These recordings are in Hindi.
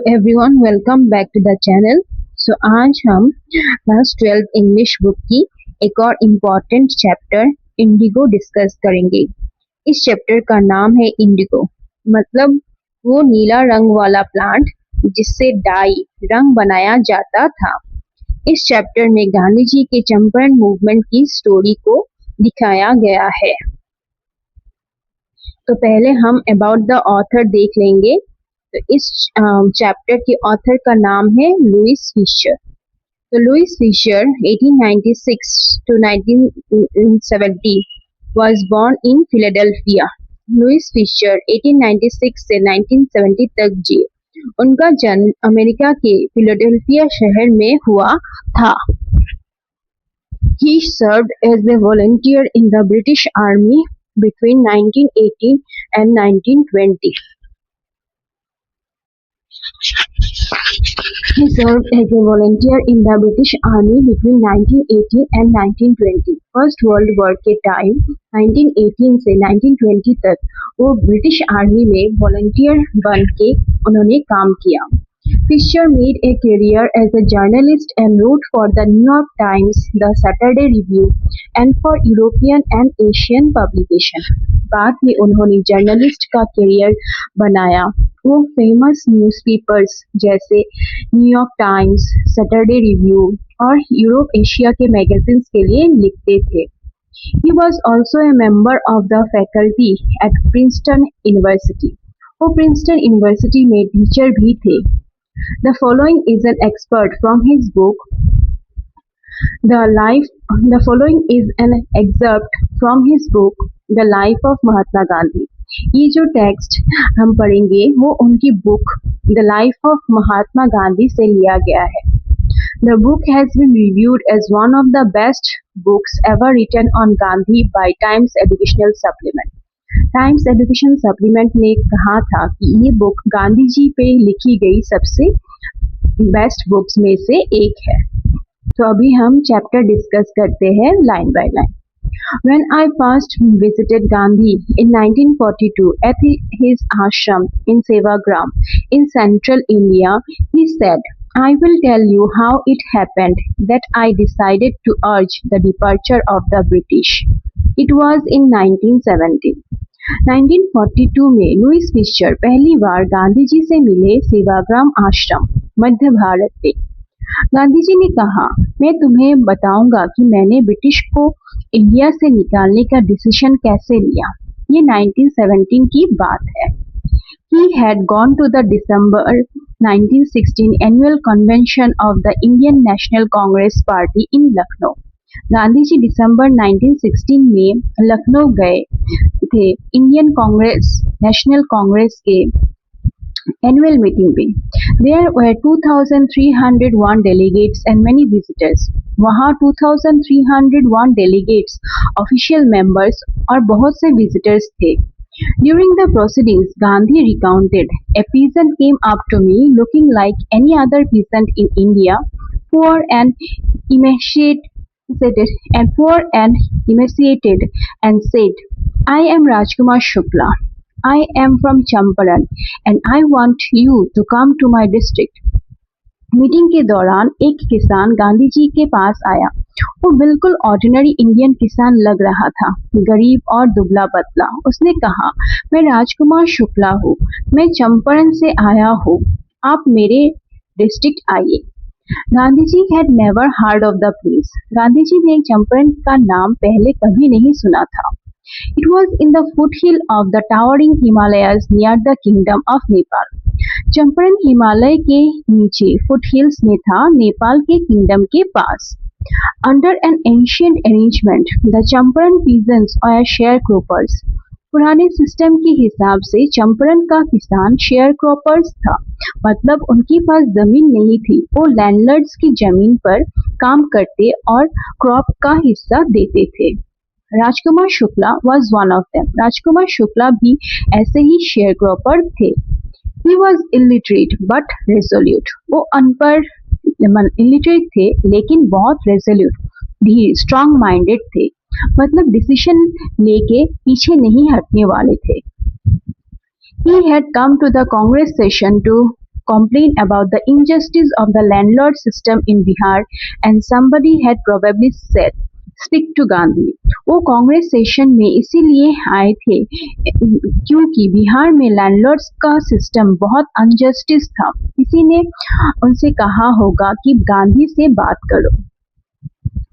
Everyone, welcome back to the channel. आज हम क्लास 12 इंग्लिश बुक की एक और इम्पॉर्टेंट चैप्टर इंडिगो डिस्कस करेंगे। इस चैप्टर का नाम है इंडिगो, मतलब वो नीला रंग वाला प्लांट जिससे डाई रंग बनाया जाता था। इस चैप्टर में गांधी जी के चंपारण मूवमेंट की स्टोरी को दिखाया गया है। तो पहले हम अबाउट द ऑथर देख लेंगे। तो इस चैप्टर के ऑथर का नाम है लुइस फिशर। तो Louis Fischer 1896 to 1970 was born in Philadelphia. Louis Fischer 1896 से 1970 तक जिए। उनका जन्म अमेरिका के फिलाडेल्फिया शहर में हुआ था। He served as a volunteer in the British Army between 1918 and 1920. He served as a volunteer in the British Army between 1918 and 1920. First world war के टाइम 1918 से 1920 तक वो ब्रिटिश आर्मी में वॉलंटियर बन के उन्होंने काम किया। Fisher made a career as a journalist and wrote for the New York Times, the Saturday Review, and for European and Asian publication. बाद में उन्होंने जर्नलिस्ट का करियर बनाया। वो फेमस न्यूज़पेपर्स जैसे न्यूयॉर्क टाइम्स, सैटरडे रिव्यू और यूरोप एशिया के मैगजीन्स के लिए लिखते थे। He was also a member of the faculty at Princeton University. वो प्रिंसटन यूनिवर्सिटी में टीचर भी थे। The following is an excerpt from his book, The following is an excerpt from his book, The Life of Mahatma Gandhi. ये जो टेक्स्ट हम पढ़ेंगे वो उनकी book The Life of Mahatma Gandhi से लिया गया है। The book has been reviewed as one of the best books ever written on Gandhi by Times Educational Supplement. Times education supplement ने कहा था कि ये बुक गांधी जी पे लिखी गई सबसे बेस्ट बुक्स में से एक है। तो अभी हम चैप्टर डिस्कस करते हैं line by line. When I first visited Gandhi in 1942 at his ashram in Sevagram in central India, he said, I will tell you how it happened that I decided to urge the departure of the British. It was in 1970. 1942 में लुइस फिशर पहली बार गांधी जी से मिले सेवाग्राम आश्रम मध्य भारत में। गांधी जी ने कहा, मैं तुम्हें बताऊंगा कि मैंने ब्रिटिश को इंडिया से निकालने का डिसीजन कैसे लिया। ये 1917 की बात है। He had gone to the December 1916 annual convention of the Indian National Congress Party in Lucknow. Gandhi ji दिसंबर 1916 में लखनऊ गए थे इंडियन कांग्रेस नेशनल कांग्रेस के एनुअल मीटिंग पे। There were 2,301 delegates and many visitors. वहाँ 2,301 delegates, official members और बहुत से visitors थे। During the proceedings, Gandhi recounted, a peasant came up to me looking like any other peasant in India, poor and emaciated, and said, I am Rajkumar Shukla. I am from Champaran and I want you to come to my district. Meeting के दौरान एक किसान गांधी जी के पास आया। वो बिल्कुल ऑर्डिनरी इंडियन किसान लग रहा था, गरीब और दुबला पतला। उसने कहा, मैं राजकुमार शुक्ला हूँ, मैं चंपारण से आया हूँ, आप मेरे डिस्ट्रिक्ट आइए। Gandhi ji had never heard of the place. Gandhi ji ने चंपारण का नाम पहले कभी नहीं सुना था। It was in the foothill of the towering Himalayas near the Kingdom of Nepal. Champaran Himalaya के नीचे फुटहिल्स में था, नेपाल के किंगडम के पास। Under an ancient arrangement, the Champaran peasants were sharecroppers. पुराने सिस्टम के हिसाब से चंपारण का किसान शेयरक्रॉपर्स था, मतलब उनके पास जमीन नहीं थी। वो लैंडलॉर्ड्स की जमीन पर काम करते और क्रॉप का हिस्सा देते थे। Rajkumar Shukla was one of them. Rajkumar Shukla भी ऐसे ही शेयरक्रॉपर थे। He was illiterate but resolute. वो अनपढ़ illiterate थे लेकिन बहुत resolute, धीर, strong minded थे, मतलब डिसीजन लेके पीछे नहीं हटने वाले थे। He had come to the Congress session to complain about the injustice of the landlord system in Bihar, and somebody had probably said, "Speak to Gandhi." वो कांग्रेस सेशन में इसीलिए आए थे क्योंकि बिहार में लैंडलॉर्ड्स का सिस्टम बहुत अनजस्टिस था। किसी ने उनसे कहा होगा कि गांधी से बात करो।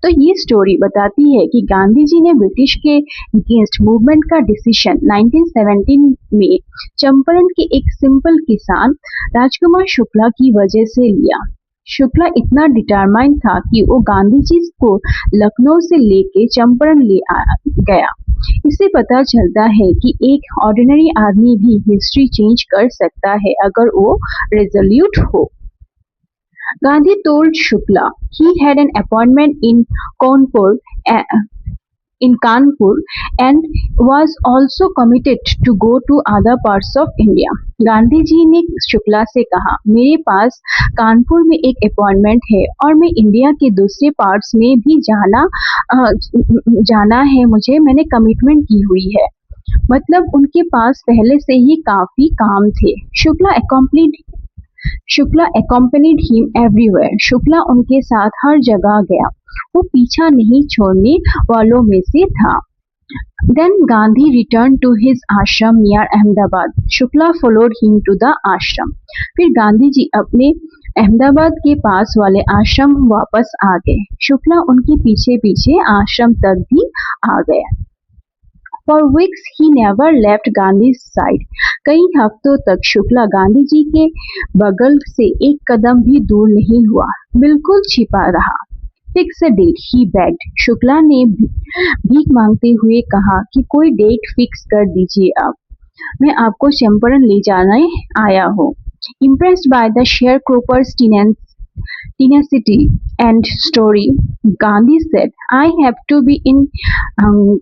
तो ये स्टोरी बताती है कि गांधी जी ने ब्रिटिश के अगेंस्ट मूवमेंट का डिसीजन 1917 में चंपारण के एक सिंपल किसान राजकुमार शुक्ला की वजह से लिया। शुक्ला इतना डिटरमाइंड था कि वो गांधी जी को लखनऊ से लेके चंपारण ले गया। इससे पता चलता है कि एक ऑर्डिनरी आदमी भी हिस्ट्री चेंज कर सकता है अगर वो रेजोल्यूट हो। Gandhi told Shukla he had an appointment in Kanpur and was also committed to go to other parts of India. Gandhi ji ने शुक्ला से कहा, मेरे पास कानपुर में एक अपॉइंटमेंट है और मैं इंडिया के दूसरे पार्ट्स में भी जाना है मुझे, मैंने कमिटमेंट की हुई है। मतलब उनके पास पहले से ही काफी काम थे। Shukla accompanied him everywhere. Shukla उनके साथ हर जगह गया। वो पीछा नहीं छोड़ने वालों में से था। Then Gandhi returned to his ashram near Ahmedabad. Shukla followed him to the ashram. फिर गांधी जी अपने अहमदाबाद के पास वाले आश्रम वापस आ गए। शुक्ला उनके पीछे पीछे आश्रम तक भी आ गया। For weeks he never left Gandhi's side. कई हफ्तों तक शुक्ला गांधी जी के बगल से एक कदम भी दूर नहीं हुआ, बिल्कुल छिपा रहा। Fix a date, he begged. Shukla ने भीख मांगते हुए कहा कि कोई डेट फिक्स कर दीजिए अब, मैं आपको चंपारण ले जाने आया हूँ। Impressed by the sharecropper's tenacity and story, Gandhi said, I have to be in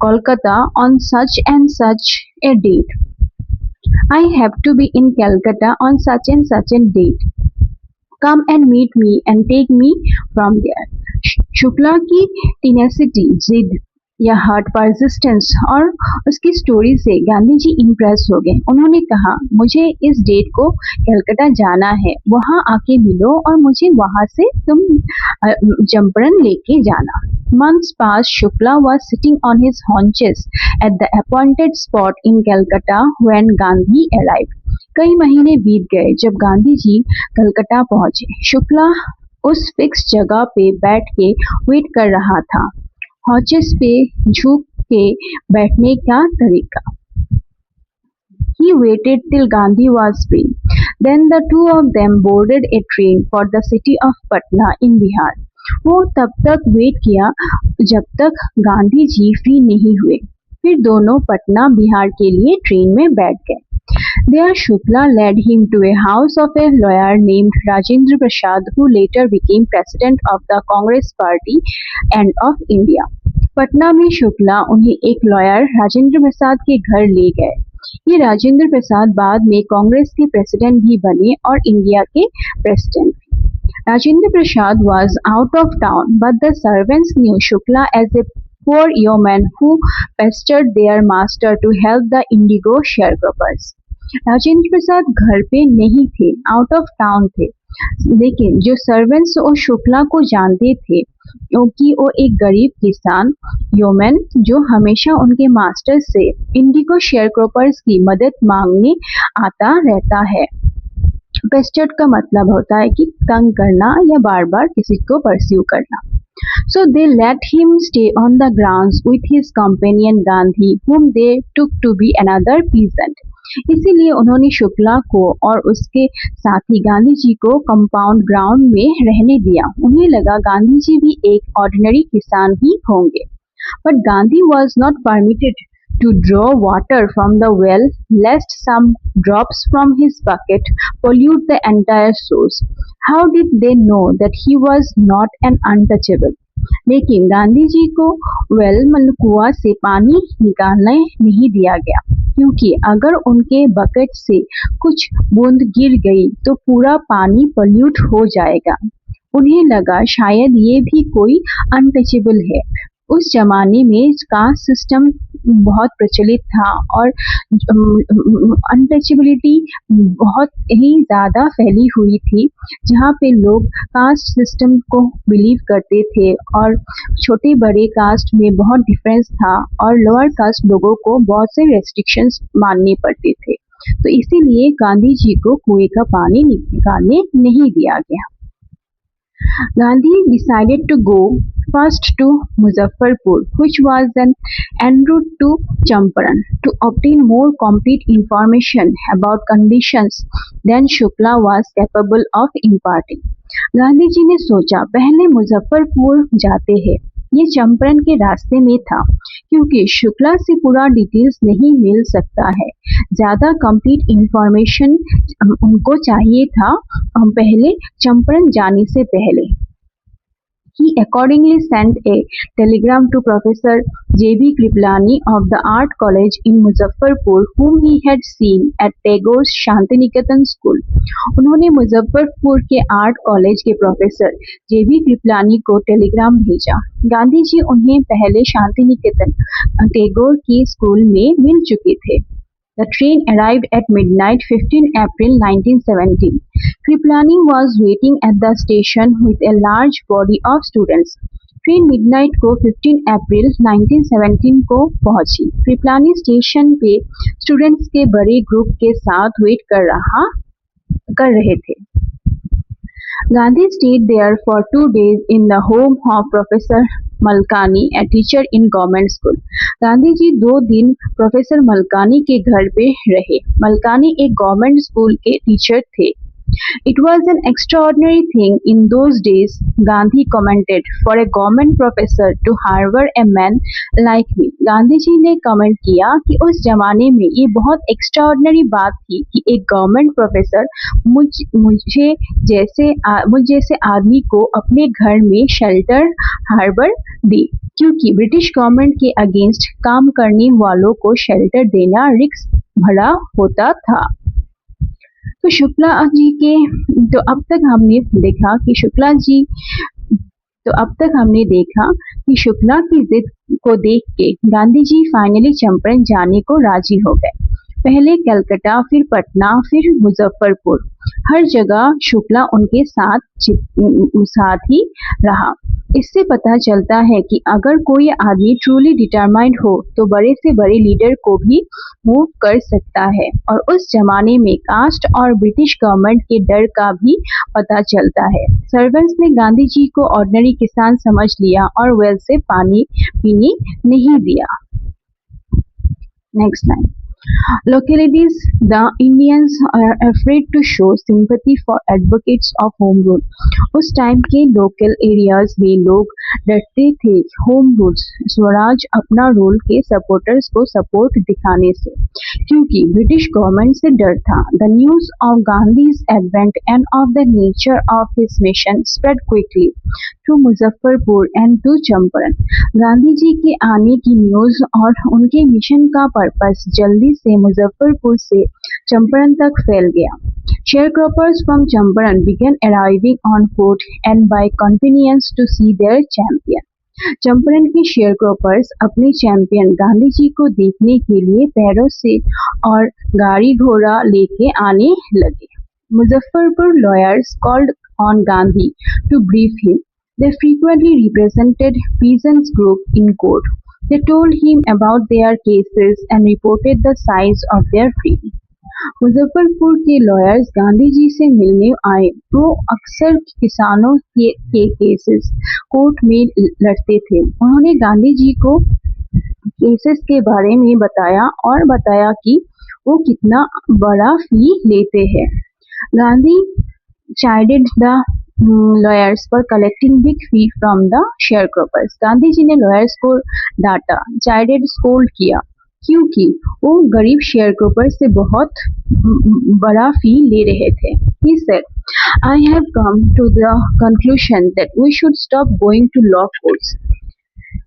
Kolkata on such and such a date. I have to be in Calcutta on such and such a date. Come and meet me and take me from there. Shukla की टेनेसिटी, जिद या हार्ड परसिस्टेंस और उसकी स्टोरी से गांधी जी इम्प्रेस हो गए। उन्होंने कहा, मुझे इस डेट को कलकत्ता जाना है, वहां आके मिलो और मुझे वहां से तुम चंपारण लेके जाना। Months passed. Shukla was sitting on his haunches at the appointed spot in Calcutta when Gandhi arrived. कई महीने बीत गए जब गांधी जी कलकत्ता पहुंचे। शुक्ला उस फिक्स जगह पे बैठ के वेट कर रहा था। हॉचेस पे झुक के बैठने का तरीका। He waited till Gandhi was free. Then the two of them boarded a train for the city of Patna in Bihar. वो तब तक वेट किया जब तक गांधी जी फ्री नहीं हुए। फिर दोनों पटना बिहार के लिए ट्रेन में बैठ गए। There Shukla led him to a house of a lawyer named Rajendra Prasad, who later became president of the Congress Party and of India. Patna में शुक्ला उन्हें एक लॉयर राजेंद्र प्रसाद के घर ले गए। ये राजेंद्र प्रसाद बाद में कांग्रेस के प्रेसिडेंट भी बने और इंडिया के प्रेसिडेंट भी। Rajendra Prasad was out of town, but the servants knew Shukla as a poor yeoman who pestered their master to help the indigo sharecroppers. Rajendra Prasad घर पे नहीं थे, आउट ऑफ टाउन थे, लेकिन जो सर्वेंट्स और शुक्ला को जानते थे क्योंकि वो एक गरीब किसान योमैन जो हमेशा उनके मास्टर से इंडिगो शेयरक्रॉपर्स की मदद मांगने आता रहता है। पेस्टर्ड का मतलब होता है कि तंग करना या बार बार किसी को परस्यू करना। So they let him stay on the grounds with his companion Gandhi, whom they took to be another peasant. इसीलिए उन्होंने शुक्ला को और उसके साथी गांधी जी को कंपाउंड ग्राउंड में रहने दिया। उन्हें लगा गांधी जी भी एक ऑर्डिनरी किसान ही होंगे। But Gandhi was not permitted to draw water from the well lest some drops from his bucket pollute the entire source. How did they know that he was not an untouchable? लेकिन गांधी जी को वेल कुआं से पानी निकालने नहीं दिया गया क्योंकि अगर उनके बकेट से कुछ बूंद गिर गई तो पूरा पानी पॉल्यूट हो जाएगा। उन्हें लगा शायद ये भी कोई अनटचेबल है। उस जमाने में कास्ट सिस्टम बहुत प्रचलित था और अनटचेबिलिटी बहुत ही ज़्यादा फैली हुई थी, जहाँ पे लोग कास्ट सिस्टम को बिलीव करते थे और छोटे बड़े कास्ट में बहुत डिफरेंस था और लोअर कास्ट लोगों को बहुत से रेस्ट्रिक्शंस मानने पड़ते थे। तो इसीलिए गांधी जी को कुएं का पानी निकालने नहीं दिया गया। Gandhi decided to go first to Muzaffarpur, which was an en route to Champaran, to obtain more complete information about conditions than Shukla was capable of imparting. Gandhi ji ने सोचा पहले मुजफ्फरपुर जाते हैं, ये चंपारण के रास्ते में था, क्योंकि शुक्ला से पूरा डिटेल्स नहीं मिल सकता है, ज्यादा कंप्लीट इंफॉर्मेशन उनको चाहिए था पहले चंपारण जाने से पहले। He accordingly sent a telegram to Professor J.B. Kripalani of the Art College in Muzaffarpur, whom he had seen at Tagore's Shantiniketan School. उन्होंने मुजफ्फरपुर के आर्ट कॉलेज के प्रोफेसर जेबी कृपलानी को टेलीग्राम भेजा। गांधी जी उन्हें पहले शांतिनिकेतन टैगोर की स्कूल में मिल चुके थे। The train arrived at midnight 15 April 1917. Kripalani was waiting at the station with a large body of students. Train midnight को 15 अप्रैल 1917 को पहुंची। कृपलानी स्टेशन पे स्टूडेंट्स के बड़े ग्रुप के साथ वेट कर रहे थे। Gandhi stayed there for 2 days in the home of Professor Malkani, a teacher in government school. Gandhi ji 2 दिन प्रोफेसर मलकानी के घर पे रहे। मलकानी एक गवर्नमेंट स्कूल के टीचर थे। It was an extraordinary thing in those days, Gandhi commented, for a government professor to harbor a man like me. Gandhi ji ने कमेंट किया कि उस जमाने में ये बहुत एक्स्ट्राऑर्डिनरी बात थी कि एक गवर्नमेंट प्रोफेसर मुझ जैसे आदमी को अपने घर में शेल्टर हार्बर दे, क्योंकि ब्रिटिश गवर्नमेंट के अगेंस्ट काम करने वालों को शेल्टर देना रिस्क भरा होता था। तो शुक्ला जी के तो अब तक हमने देखा कि शुक्ला की जिद को देख के गांधी जी फाइनली चंपारण जाने को राजी हो गए। पहले कलकत्ता, फिर पटना, फिर मुजफ्फरपुर, हर जगह शुक्ला उनके साथ ही रहा। इससे पता चलता है कि अगर कोई आदमी ट्रूली डिटरमाइंड हो तो बड़े से बड़े लीडर को भी मूव कर सकता है, और उस जमाने में कास्ट और ब्रिटिश गवर्नमेंट के डर का भी पता चलता है। सर्वेंट्स ने गांधी जी को ऑर्डिनरी किसान समझ लिया और वेल से पानी पीने नहीं दिया। Next line. Localities, the Indians are afraid to show sympathy for advocates of home rule. उस टाइम के लोकल एरियाज में लोग डरते थे होम रूल, स्वराज अपना रूल के सपोर्टर्स को सपोर्ट दिखाने से, क्योंकि ब्रिटिश गवर्नमेंट से डर था। The news of Gandhi's advent and of the nature of his mission spread quickly to Muzaffarpur and to Champaran. Gandhi ji के आने की न्यूज और उनके मिशन का पर्पस जल्दी से मुजफ्फरपुर से चंपारण तक फैल गया। Sharecroppers from Champaran began arriving on foot and by convenience to see their champion. Champaran के शेयरक्रॉपर्स अपने चैंपियन गांधी जी को देखने के लिए पैरों से और गाड़ी घोड़ा लेके आने लगे। Muzaffarpur lawyers called on Gandhi to brief him. They frequently represented peasants group in court. They told him about their cases and reported the size of their fee. Muzaffarpur के लॉयर्स गांधी जी से मिलने आए। वो अक्सर किसानों के केसेस कोर्ट में लड़ते थे। उन्होंने गांधी जी को केसेस के बारे में बताया कि वो कितना बड़ा फी लेते हैं। Gandhi chided the lawyers for collecting big fee from the sharecroppers. Gandhi ji ने लॉयर्स को डांटा, chided, स्कोल्ड किया, क्योंकि वो गरीब शेयरक्रॉपर से बहुत बड़ा फी ले रहे थे। He said, I have come to the conclusion that we should stop going to law courts.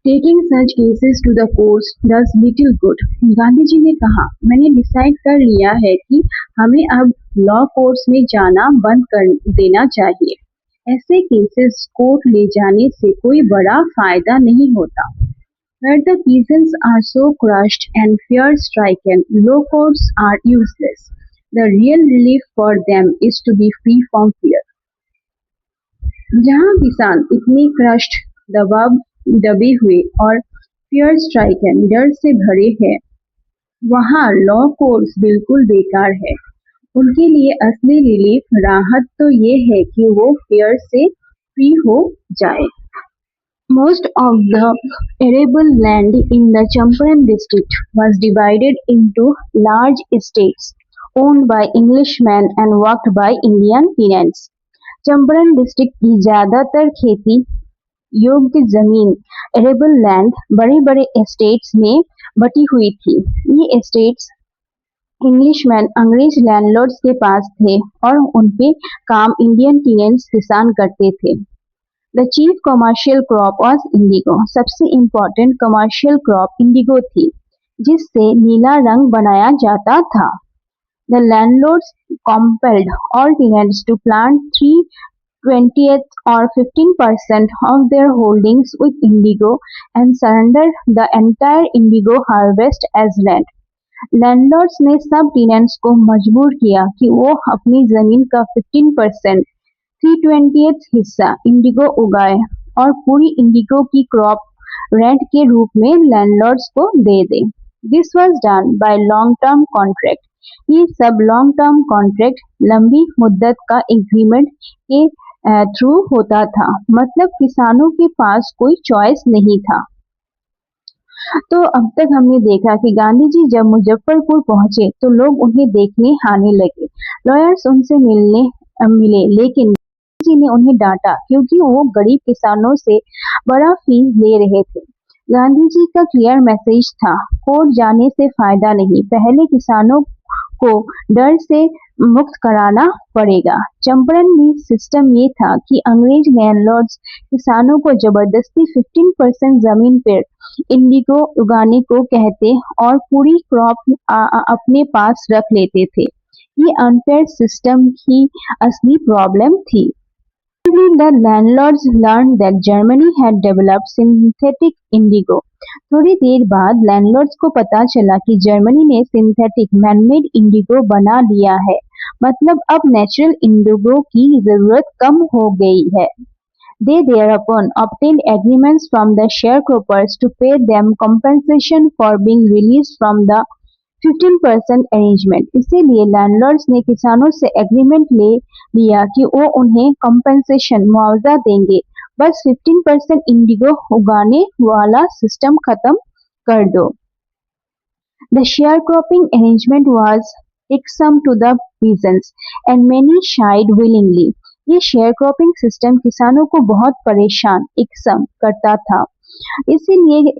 Taking such cases to the courts does little good. Gandhi ji ने कहा, मैंने डिसाइड कर लिया है कि हमें अब लॉ कोर्ट्स में जाना बंद कर देना चाहिए। ऐसे केसेस कोर्ट ले जाने से कोई बड़ा फायदा नहीं होता। Where the peasants are so crushed and fear-stricken, law courts are useless. The real relief for them is to be free from fear. जहाँ किसान इतने क्रश्ड, दबे हुए और fear-stricken डर से भरे हैं, वहाँ लॉ कोर्ट्स बिल्कुल बेकार है। उनके लिए असली रिलीफ राहत तो ये है कि वो fear से फ्री हो जाए। Most of the arable land in the Champaran district was divided into large estates owned by Englishmen and worked by Indian tenants. Champaran district की ज्यादातर खेती योग्य जमीन एरेबल लैंड बड़े-बड़े एस्टेट्स में बटी हुई थी। ये एस्टेट्स इंग्लिशमैन अंग्रेज लैंडलॉर्ड्स के पास थे और उनपे काम इंडियन टेनेंट्स किसान करते थे। The chief commercial crop was indigo. सबसे इम्पोर्टेंट कमर्शियल क्रॉप इंडिगो थी, जिससे नीला रंग बनाया जाता था। The landlords compelled all tenants to plant 3/20 or 15% of their holdings with indigo and surrender the entire indigo harvest as rent. Landlords ने सब टेनेंट्स को मजबूर किया कि वो अपनी जमीन का 15% 3/20 हिस्सा इंडिगो उगाए और पूरी इंडिगो की क्रॉप रेंट के रूप में लैंडलॉर्ड्स को दे दे। This was done by long term contract. ये सब लॉन्ग टर्म कॉन्ट्रैक्ट लंबी मुद्दत का एग्रीमेंट के थ्रू होता था, मतलब किसानों के पास कोई चॉइस नहीं था। तो अब तक हमने देखा कि गांधी जी जब मुजफ्फरपुर पहुंचे तो लोग उन्हें देखने आने लगे। लॉयर्स उनसे मिले, लेकिन जी ने उन्हें डांटा क्योंकि वो गरीब किसानों से बड़ा फीस ले रहे थे। गांधी जी का क्लियर मैसेज था, कोर्ट जाने से फायदा नहीं, पहले किसानों को डर से मुक्त कराना पड़ेगा। चंपारण में सिस्टम ये था कि अंग्रेज लैंडलॉर्ड्स किसानों को जबरदस्ती 15% जमीन पर इंडिगो उगाने को कहते और पूरी क्रॉप अपने पास रख लेते थे। ये अनफेयर सिस्टम की असली प्रॉब्लम थी। The landlords learned that Germany had developed synthetic indigo. थोड़ी देर बाद लैंडलॉर्ड्स को पता चला कि जर्मनी ने सिंथेटिक मैनमेड इंडिगो बना लिया है, मतलब अब नेचुरल इंडिगो की जरूरत कम हो गई है। They thereupon obtained agreements from the sharecroppers to pay them compensation for being released from the 15% arrangement. इसीलिए लैंडलॉर्ड्स ने किसानों से एग्रीमेंट ले लिया कि वो उन्हें कंपनसेशन मुआवजा देंगे, बस 15% इंडिगो उगाने वाला सिस्टम खत्म कर दो। The sharecropping arrangement was irksome to the peasants and many shied willingly. ये शेयरक्रॉपिंग सिस्टम किसानों को बहुत परेशान इकसम करता था, इसीलिए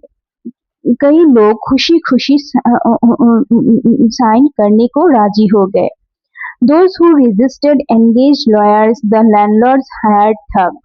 कई लोग खुशी-खुशी साइन करने को राजी हो गए। Those who resisted engaged lawyers, the landlords hired thugs.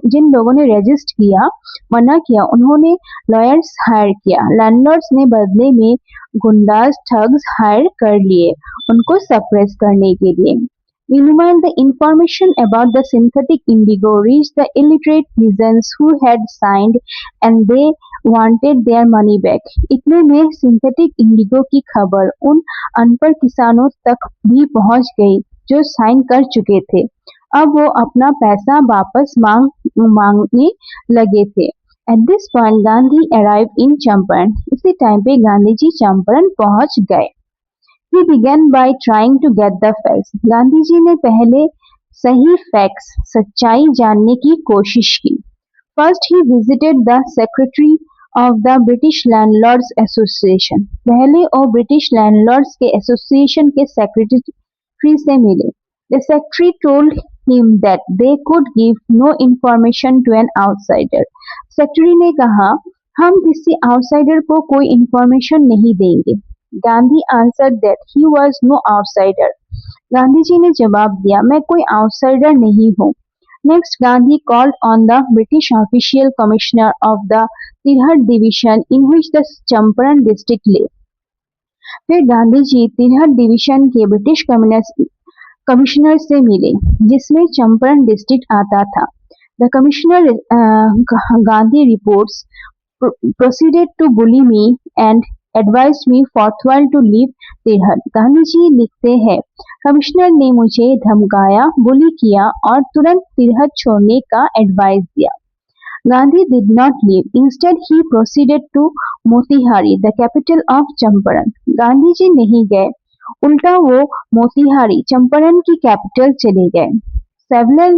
जिन लोगों ने रेजिस्ट किया, मना किया, उन्होंने लॉयर्स हायर किया। लैंडलॉर्ड्स ने बदले में गुंडास ठग्स हायर कर लिए, उनको सप्रेस करने के लिए। Meanwhile, the information about the synthetic indigo reached the illiterate peasants who had signed and they wanted their money back. इतने में सिंथेटिक इंडिगो की खबर उन अनपढ़ किसानों तक भी पहुंच गई जो साइन कर चुके थे। अब वो अपना पैसा वापस मांगने लगे थे। At this point, Gandhi arrived in Champaran. इसी टाइम पे गांधी जी चंपारण पहुंच गए। He began by trying to get the facts. Gandhi ji ने पहले सही फैक्ट्स, सच्चाई जानने की कोशिश की। First, he visited the secretary of the British Landlords Association. पहले वो ब्रिटिश लैंडलॉर्ड्स के एसोसिएशन के सेक्रेटरी से मिले। The secretary told him that they could give no information to an outsider. Secretary ने कहा, हम किसी आउटसाइडर को कोई इंफॉर्मेशन नहीं देंगे। Gandhi answered that he was no outsider. Gandhi ji ने जवाब दिया, मैं कोई आउटसाइडर नहीं हूँ। Next, Gandhi called on the British official commissioner of the Tirhut division in which the Champaran district lay. फिर गांधी जी तिरहट डिवीजन के ब्रिटिश कमिश्नर से मिले, जिसमें चंपारण डिस्ट्रिक्ट आता था। The commissioner, Gandhi reports, proceeded to bully me and advised me forthwell to leave Tirhut. Gandhi ji लिखते हैं, कमिश्नर ने मुझे धमकाया, बुली किया और तुरंत तिरहत छोड़ने का एडवाइस दिया। Gandhi did not leave. Instead, he proceeded to Motihari, the capital of Champaran. Gandhi ji नहीं गए, उल्टा वो मोतिहारी, चंपारण की कैपिटल चले गए। Several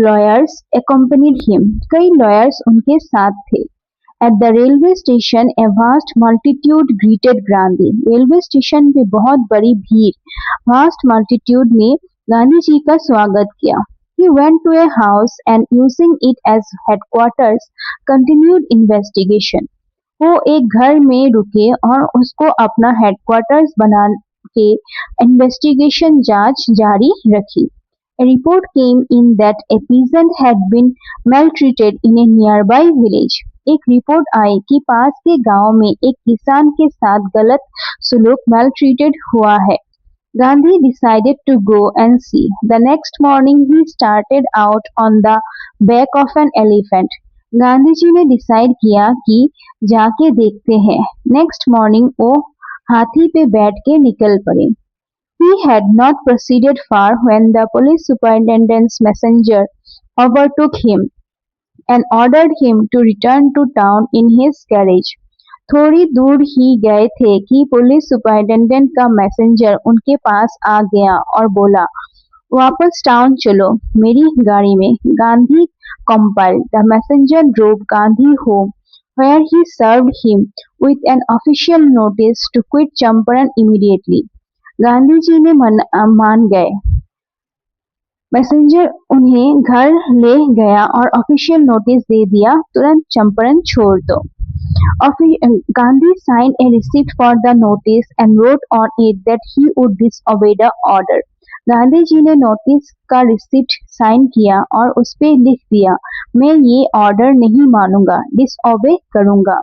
lawyers accompanied him. कई lawyers उनके साथ थे। At the railway station, a vast multitude greeted Gandhi. Railway station पे बहुत बड़ी भीड़, vast multitude ने गांधी जी का स्वागत किया। He went to a house and using it as headquarters, continued investigation. वो एक घर में रुके और उसको अपना हेडक्वार्टर्स बना के इन्वेस्टिगेशन जांच जारी रखी। A report came in that a peasant had been maltreated in a nearby village. एक रिपोर्ट आई कि पास के गांव में एक किसान के साथ गलत सुलूक maltreated हुआ है। Gandhi decided to go and see. The next morning he started out on the back of an elephant. Gandhi ji ने डिसाइड किया कि जाके देखते हैं। नेक्स्ट मॉर्निंग वो हाथी पे बैठ के निकल पड़े। He had not proceeded far when the police superintendent's messenger overtook him and ordered him to return to town in his carriage. थोड़ी दूर ही गए थे कि पुलिस सुपरिटेंडेंट का मैसेंजर उनके पास आ गया और बोला, वापस टाउन चलो मेरी गाड़ी में। Gandhi compiled. The messenger drove Gandhi home, where he served him with an official notice to quit Champaran immediately. Gandhi ji ने मान गए। मैसेंजर उन्हें घर ले गया और ऑफिशियल नोटिस दे दिया, तुरंत चंपारण छोड़ दो। Gandhi signed a receipt for the notice and wrote on it that he would disobey the order. Gandhi ji ने नोटिस का रिसिप्ट साइन किया और उस पे लिख दिया, मैं ये ऑर्डर नहीं मानूंगा, डिसओबे करूंगा।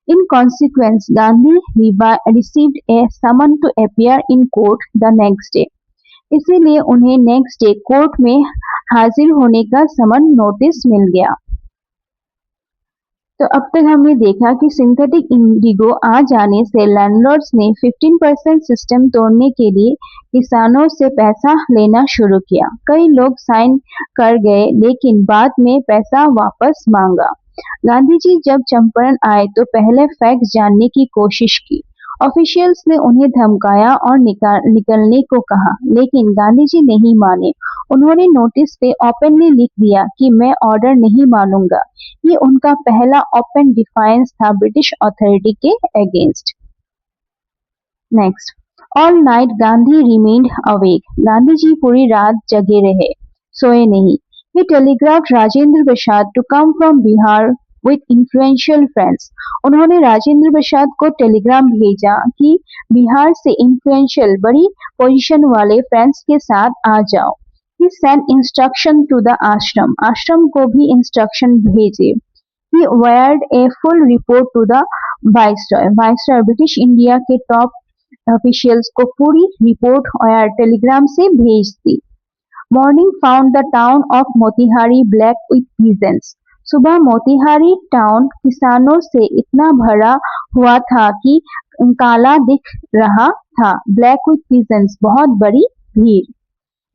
In consequence, Gandhi received a summon to appear in court the next day. इसीलिए उन्हें नेक्स्ट डे कोर्ट में हाजिर होने का समन नोटिस मिल गया। तो अब तक हमने देखा कि सिंथेटिक इंडिगो आ जाने से लैंडलॉर्ड्स ने 15% सिस्टम तोड़ने के लिए किसानों से पैसा लेना शुरू किया। कई लोग साइन कर गए लेकिन बाद में पैसा वापस मांगा। गांधी जी जब चंपारण आए तो पहले फैक्ट्स जानने की कोशिश की। ऑफिशियल्स ने उन्हें धमकाया और निकलने को कहा, लेकिन गांधी जी नहीं माने। उन्होंने नोटिस पे ओपनली लिख दिया कि मैं ऑर्डर नहीं मानूंगा। ये उनका पहला ओपन डिफायंस था ब्रिटिश अथॉरिटी के against. Next, all night Gandhi remained awake. Gandhi ji पूरी रात जगे रहे, सोए नहीं। He telegraphed Rajendra Prasad to come from Bihar with influential friends. उन्होंने राजेंद्र प्रसाद को टेलीग्राम भेजा कि बिहार से इन्फ्लुएंशियल बड़ी पोजीशन वाले फ्रेंड्स के साथ आ जाओ। He sent instruction to the ashram. आश्रम को भी इंस्ट्रक्शन भेजे। He wired a full report to the viceroy. Viceroy British India के टॉप ऑफिशियल्स को पूरी रिपोर्ट और टेलीग्राम से भेज दी। Morning found the town of Motihari black with peasants. सुबह मोतिहारी टाउन किसानों से इतना भरा हुआ था कि काला दिख रहा था। ब्लैक विथ पीजेंट्स, बहुत बड़ी भीड़।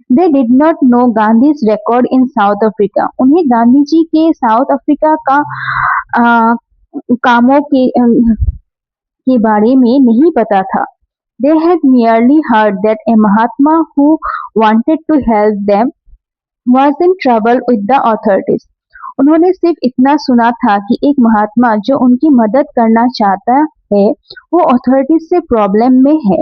They did not know Gandhi's record in South Africa. उन्हें गांधी जी के साउथ अफ्रीका का कामों के बारे में नहीं पता था। They had merely heard that a Mahatma who wanted to help them was in trouble with the authorities. उन्होंने सिर्फ इतना सुना था कि एक महात्मा जो उनकी मदद करना चाहता है वो अथॉरिटीज से प्रॉब्लम में है।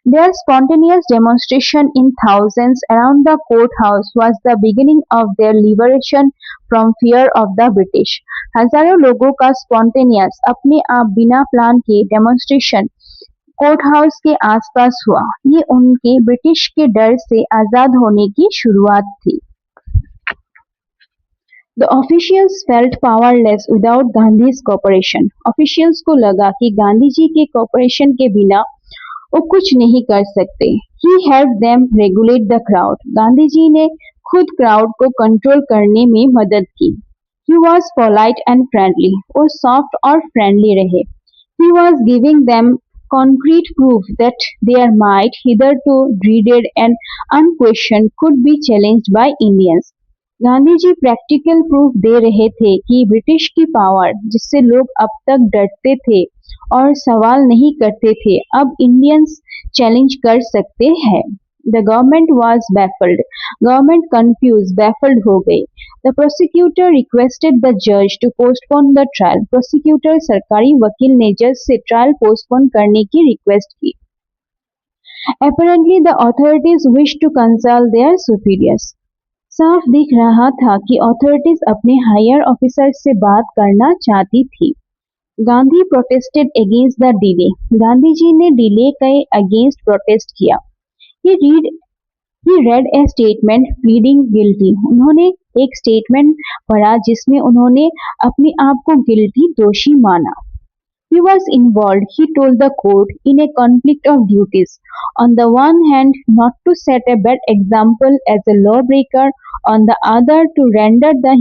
Their spontaneous demonstration in thousands around the courthouse was the beginning of their liberation from fear of the British. हजारों लोगों का spontaneous अपने आप बिना प्लान के डेमोन्स्ट्रेशन कोर्ट हाउस के आसपास हुआ। ये उनके ब्रिटिश के डर से आजाद होने की शुरुआत थी। The officials felt powerless without Gandhi's cooperation. Officials को लगा कि गांधी जी के cooperation के बिना वो कुछ नहीं कर सकते। He helped them regulate the crowd. Gandhi ji ने खुद क्राउड को कंट्रोल करने में मदद की। He was polite and friendly, वो सॉफ्ट और फ्रेंडली रहे। He was giving them concrete proof that their might, hitherto dreaded and unquestioned, could be challenged by Indians. Gandhi ji practical proof दे रहे थे कि ब्रिटिश की पावर, जिससे लोग अब तक डरते थे और सवाल नहीं करते थे, अब इंडियंस चैलेंज कर सकते हैं। The government was baffled, government confuse baffled हो गई। द प्रोसिक्यूटर रिक्वेस्टेड द जज to postpone the trial, prosecutor सरकारी वकील ने जज से ट्रायल पोस्टपोन करने की रिक्वेस्ट की। Apparently the authorities wished to consult their superiors. साफ दिख रहा था कि अथॉरिटीज अपने हायर ऑफिसर से बात करना चाहती थी। Gandhi protested against the delay, Gandhi ji ने डिले के अगेंस्ट प्रोटेस्ट किया। He read a statement pleading guilty, उन्होंने एक स्टेटमेंट पढ़ा जिसमें उन्होंने अपने आप को गिल्टी दोषी माना। He was involved, he told the court, in a conflict of duties. On the one hand, not to set a bad example as a lawbreaker, on the other, to render the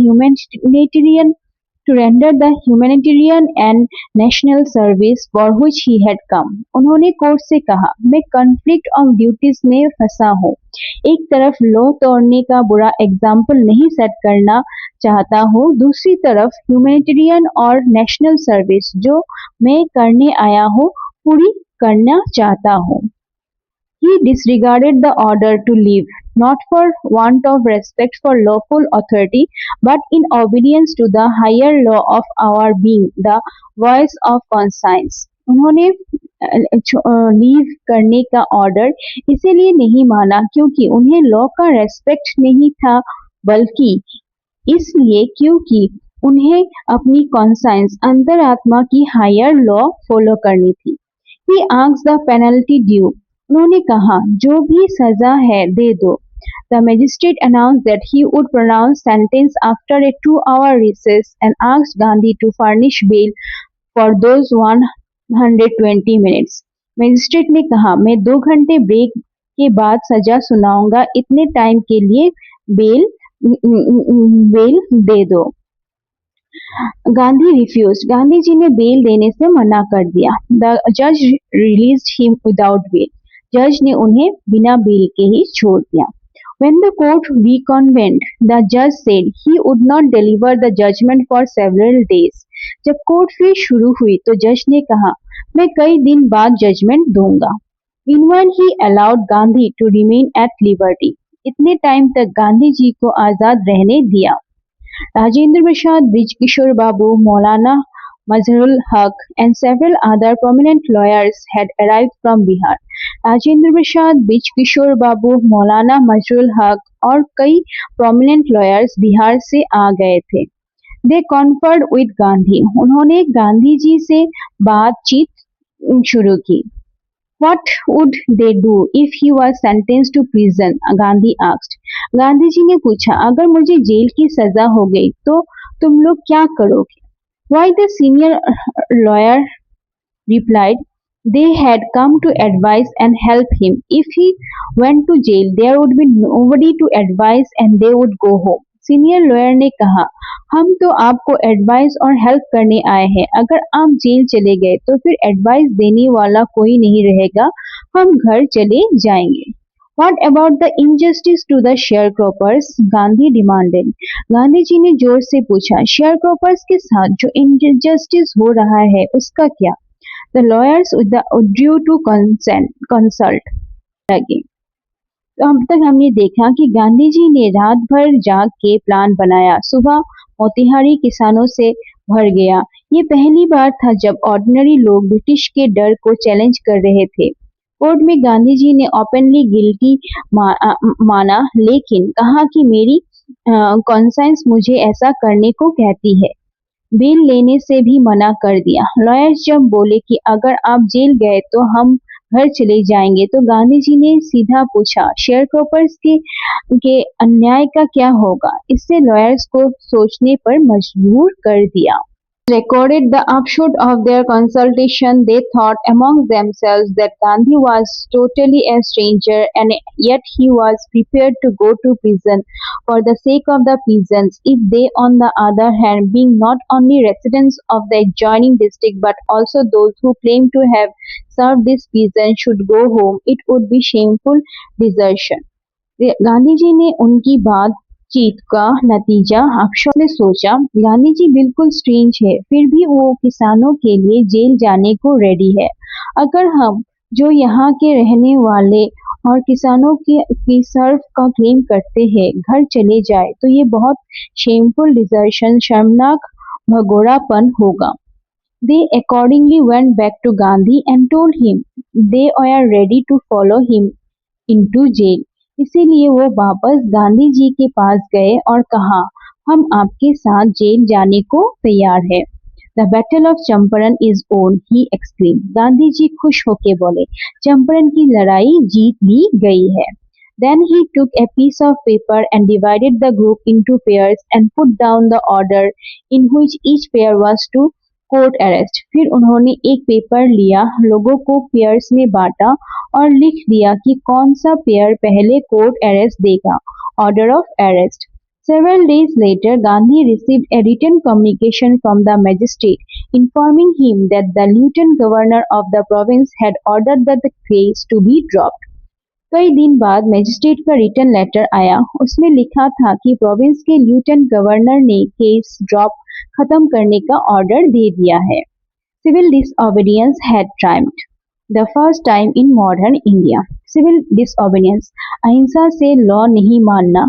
humanitarian and national service for which he had come. उन्होंने कोर्ट से कहा, मैं कॉन्फ्लिक्ट ऑफ ड्यूटीज में फंसा हूँ। एक तरफ लॉ तोड़ने का बुरा एग्जाम्पल नहीं सेट करना चाहता हूँ, दूसरी तरफ ह्यूमैनिटेरियन और नेशनल सर्विस जो मैं करने आया हूँ पूरी करना चाहता हूँ। He disregarded the order to leave, not for want of respect for lawful authority, but in obedience to the higher law of our being, the voice of conscience. उन्होंने लीव करने का ऑर्डर इसीलिए नहीं माना क्योंकि उन्हें लॉ का रेस्पेक्ट नहीं था, बल्कि इसलिए क्योंकि उन्हें अपनी कॉन्साइंस अंतरात्मा की हायर लॉ फॉलो करनी थी। He asked the penalty due. उन्होंने कहा, जो भी सजा है दे दो। The magistrate announced that he would pronounce sentence after a 2-hour recess and asked Gandhi to furnish bail for those 120 minutes. Magistrate ने कहा, मैं 2 घंटे ब्रेक के बाद सजा सुनाऊंगा, इतने टाइम के लिए बेल दे दो। गांधी रिफ्यूज्ड, गांधी जी ने बेल देने से मना कर दिया। द जज रिलीज्ड हिम विदाउट बेल, जज ने उन्हें बिना बेल के ही छोड़ दिया। When the court reconvened, the judge said he would not deliver the judgment for several days. जब कोर्ट फिर शुरू हुई तो जज ने कहा, मैं कई दिन बाद जजमेंट दूंगा। Meanwhile, he allowed Gandhi to remain at liberty. इतने टाइम तक गांधी जी को आजाद रहने दिया। राजेंद्र प्रसाद, ब्रिज किशोर बाबू, मौलाना Mazharul Haq and several other prominent lawyers had arrived from Bihar. Rajendra Prasad, Brij Kishore Babu, Maulana Mazharul हक और कई prominent lawyers बिहार से आ गए थे। They conferred with गांधी, उन्होंने गांधी जी से बातचीत शुरू की। What would they do if he was sentenced to prison? Gandhi asked. Gandhi ji ने पूछा, अगर मुझे जेल की सजा हो गई तो तुम लोग क्या करोगे? Why, the senior lawyer replied, they had come to advise and help him. If he went to jail, there would be nobody to advise and they would go home. Senior lawyer ने कहा, हम तो आपको एडवाइस और हेल्प करने आए हैं, अगर आप जेल चले गए तो फिर एडवाइस देने वाला कोई नहीं रहेगा, हम घर चले जाएंगे। What about the injustice to the sharecroppers? Gandhi demanded. Gandhi ji ने जोर से पूछा, sharecroppers के साथ जो injustice हो रहा है उसका क्या? The lawyers withdrew to consult again. तो अब तक हमने देखा कि गांधी जी ने रात भर जाग के प्लान बनाया, सुबह मोतिहारी किसानों से भर गया। ये पहली बार था जब ऑर्डिनरी लोग ब्रिटिश के डर को चैलेंज कर रहे थे। कोर्ट में गांधी जी ने ओपनली गिल्टी माना, लेकिन कहा कि मेरी कॉन्साइंस मुझे ऐसा करने को कहती है। बेल लेने से भी मना कर दिया। लॉयर्स जब बोले कि अगर आप जेल गए तो हम घर चले जाएंगे, तो गांधी जी ने सीधा पूछा, शेयरक्रॉपर्स के अन्याय का क्या होगा? इससे लॉयर्स को सोचने पर मजबूर कर दिया। Recorded the upshot of their consultation. They thought amongst themselves that Gandhi was totally a stranger, and yet he was prepared to go to prison for the sake of the peasants. If they, on the other hand, being not only residents of the adjoining district but also those who claim to have served these peasants, should go home, it would be shameful desertion. Gandhi ji ने उनकी बातचीत का नतीजा अफसोस ने सोचा। गांधी जी बिल्कुल स्ट्रेंज है, फिर भी वो किसानों के लिए जेल जाने को रेडी है। अगर हम जो यहाँ के रहने वाले और किसानों की सर्व का क्लेम करते हैं घर चले जाए तो ये बहुत शेमफुल डिजर्शन, शर्मनाक भगोड़ापन होगा। They accordingly went back to Gandhi and told him they were ready to follow him into jail. इसीलिए वो वापस गांधी जी के पास गए और कहा, हम आपके साथ जेल जाने को तैयार है। The battle of Champaran is won, he exclaimed. Gandhi ji खुश होके बोले, चंपारण की लड़ाई जीत ली गई है। Then he took a piece of paper and divided the group into pairs and put down the order in which each pair was to court arrest. फिर उन्होंने एक पेपर लिया, लोगों को पेयर्स में बांटा और लिख दिया कि कौन सा पेयर पहले कोर्ट अरेस्ट देगा, order of arrest. Several days later, Gandhi received a written communication from the magistrate informing him that the lieutenant governor of the province had ordered that the case to be dropped. कई दिन बाद मजिस्ट्रेट का रिटर्न लेटर आया। उसमें लिखा था कि प्रोविंस के लेफ्टिनेंट गवर्नर ने केस ड्रॉप खत्म करने का ऑर्डर दे दिया है। Civil disobedience had triumphed the first time in modern India. Civil disobedience, अहिंसा से लॉ नहीं मानना,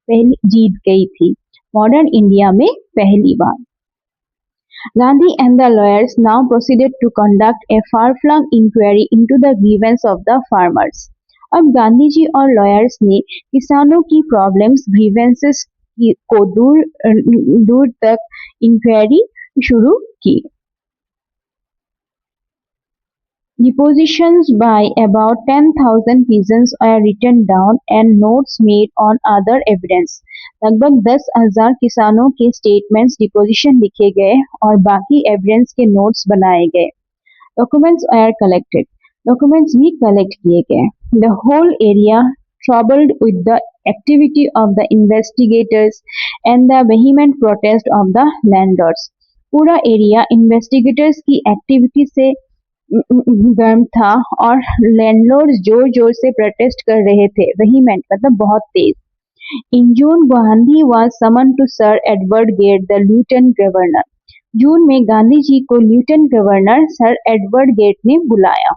पहली जीत गई थी मॉडर्न इंडिया में पहली बार। Gandhi and the lawyers now proceeded to conduct a far-flung inquiry into the grievance of the farmers. अब गांधी जी और लॉयर्स ने किसानों की प्रॉब्लम्स, ग्रीवेंसेस को दूर तक इंक्वायरी शुरू की। Depositions by about 10,000 peasants were written down and notes made on other evidence. लगभग 10,000 किसानों के स्टेटमेंट्स डिपोजिशन लिखे गए और बाकी एविडेंस के नोट्स बनाए गए। Documents were collected. डॉक्यूमेंट्स भी कलेक्ट किए गए। The whole area troubled with the activity of the investigators and the vehement protest of the landlords. पूरा एरिया इन्वेस्टिगेटर्स की एक्टिविटी से गर्म था और लैंडलॉर्ड्स जोर जोर से प्रोटेस्ट कर रहे थे। वेहीमेंट मतलब बहुत तेज। In June, Gandhi was summoned to Sir Edward Gate, the Lieutenant Governor. जून में गांधी जी को लिeutenant गवर्नर सर एडवर्ड गेट ने बुलाया।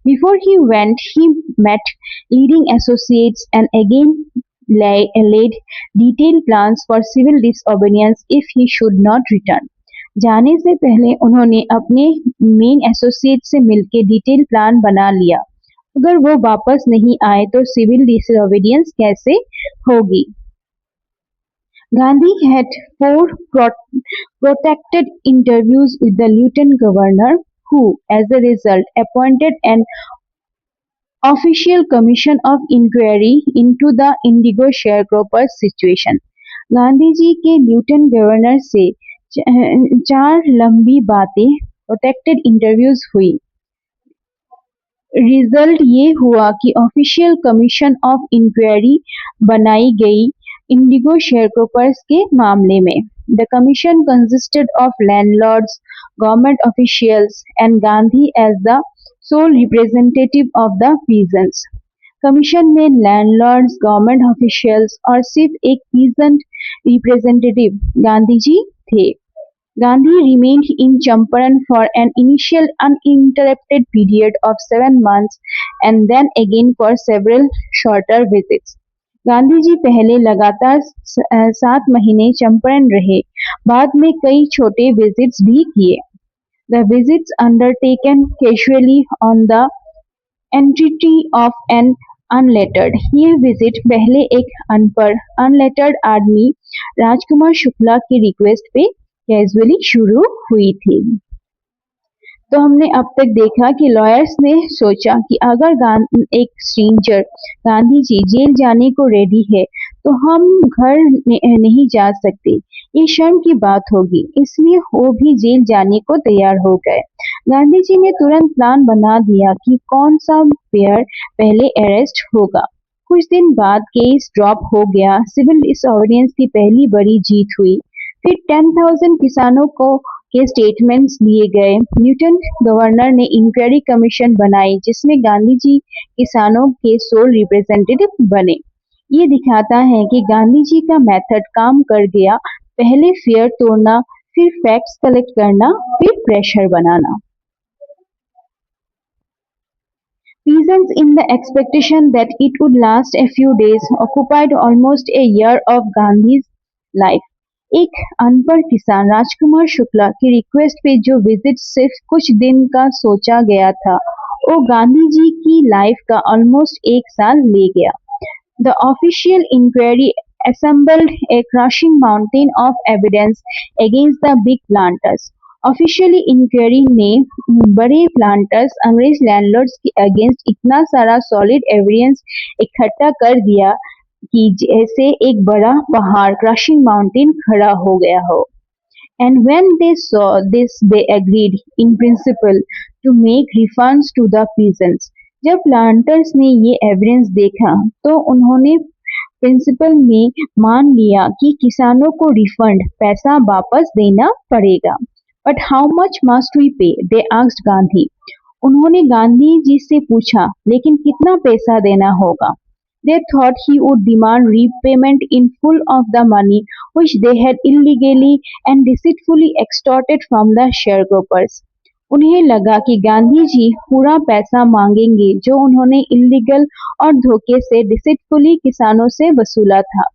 Before he went, he met leading associates and again laid detailed plans for civil disobedience if he should not return. जाने से पहले उन्होंने अपने मेन एसोसिएट से मिलकर डिटेल प्लान बना लिया। अगर वो वापस नहीं आए तो सिविल डिसोबीडियंस कैसे होगी। Gandhi had 4 protected interviews with the lieutenant governor, who, as a result, appointed an official commission of inquiry into the indigo sharecroppers situation. Gandhi ji के lieutenant governor से 4 लंबी बातें प्रोटेक्टेड इंटरव्यूज हुई। रिजल्ट ये हुआ कि ऑफिशियल कमीशन ऑफ इंक्वायरी बनाई गई इंडिगो शेयरक्रोपर्स के मामले में। The commission consisted of landlords, government officials and Gandhi as the sole representative of the peasants. Commission में लैंडलॉर्ड्स, गवर्नमेंट ऑफिशियल्स और सिर्फ एक पीजेंट रिप्रेजेंटेटिव गांधी जी थे। Gandhi remained in Champaran for an initial uninterrupted period of 7 months and then again for several shorter visits. Gandhi ji पहले लगातार 7 महीने चंपारण रहे, बाद में कई छोटे विजिट्स भी किए। The visits undertaken casually on the entreaty of an unlettered. ये विजिट पहले एक अनपढ़ अनलेटर्ड आदमी राजकुमार शुक्ला की रिक्वेस्ट पे कैजुअली शुरू हुई थी। तो हमने अब तक देखा कि लॉयर्स ने सोचा कि अगर एक स्ट्रेंजर गांधी जी जेल जाने को रेडी है तो हम घर नहीं जा सकते, ये शर्म की बात होगी, इसलिए वो भी जेल जाने को तैयार हो गए। गांधी जी ने तुरंत प्लान बना दिया कि कौन सा पेयर पहले अरेस्ट होगा। कुछ दिन बाद केस ड्रॉप हो गया, सिविल डिसऑर्डिनेंस की पहली बड़ी जीत हुई। फिर 10,000 किसानों को के स्टेटमेंट्स लिए गए। न्यूटन गवर्नर ने इंक्वायरी कमीशन बनाई जिसमें गांधी जी किसानों के सोल रिप्रेजेंटेटिव बने। ये दिखाता है कि गांधी जी का मेथड काम कर गया, पहले फियर तोड़ना, फिर फैक्ट्स कलेक्ट करना, फिर pressure banana. Peasants, in the expectation that it would last a few days, occupied almost a year of Gandhi's life. एक अनपढ़ किसान राजकुमार शुक्ला की रिक्वेस्ट पे जो विजिट सिर्फ कुछ दिन का सोचा गया था, वो गांधी जी की लाइफ का ऑलमोस्ट एक साल ले गया। The official inquiry assembled a crushing mountain of evidence against the big planters. Officially inquiry ने बड़े प्लांटर्स अंग्रेज लैंडलॉर्ड्स के अगेंस्ट इतना सारा सॉलिड एविडेंस इकट्ठा कर दिया कि जैसे एक बड़ा पहाड़ क्रशिंग माउंटेन खड़ा हो गया हो। And when they saw this, they agreed in principle to make refunds to the peasants. जब प्लांटर्स ने ये एविडेंस देखा तो उन्होंने प्रिंसिपल में मान लिया कि किसानों को रिफंड पैसा वापस देना पड़ेगा। But how much must we pay? They asked Gandhi. उन्होंने गांधी जी से पूछा, लेकिन कितना पैसा देना होगा? They thought he would demand repayment in full of the money which they had illegally and deceitfully extorted from the sharecroppers. उन्हें लगा कि गांधी जी पूरा पैसा मांगेंगे जो उन्होंने इलीगल और धोखे से डिसीटफुली किसानों से वसूला था।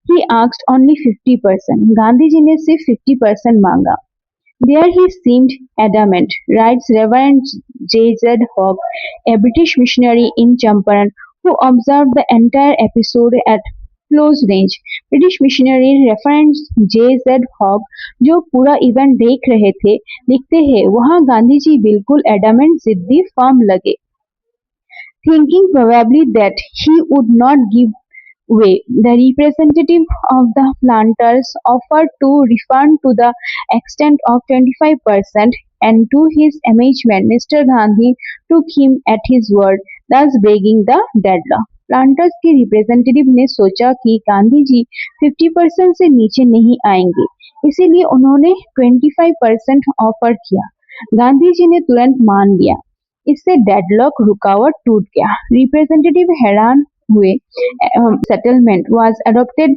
He asked only 50%. Gandhi ji ने सिर्फ 50% मांगा। There he seemed adamant, writes Reverend J.Z. Hogg, a British missionary in Champaran, who observed the entire episode at close range. British missionary reference J.Z. हॉग जो पूरा इवेंट देख रहे थे लिखते हैं, वहां गांधी जी बिल्कुल एडमेंट जिद्दी फर्म लगे। Thinking probably that he would not give way, the representative of the planters offered to refund to the extent of 25%, and to his amazement, Mr. Gandhi took him at his word, thus breaking the deadlock. Planters के रिप्रेजेंटेटिव ने सोचा कि गांधी जी 50% से नीचे नहीं आएंगे, इसीलिए उन्होंने 25% ऑफर किया। गांधी जी ने तुरंत मान लिया। इससे डेडलॉक रुकावट टूट गया। रिप्रेजेंटेटिव हैरान हुए। Settlement was adopted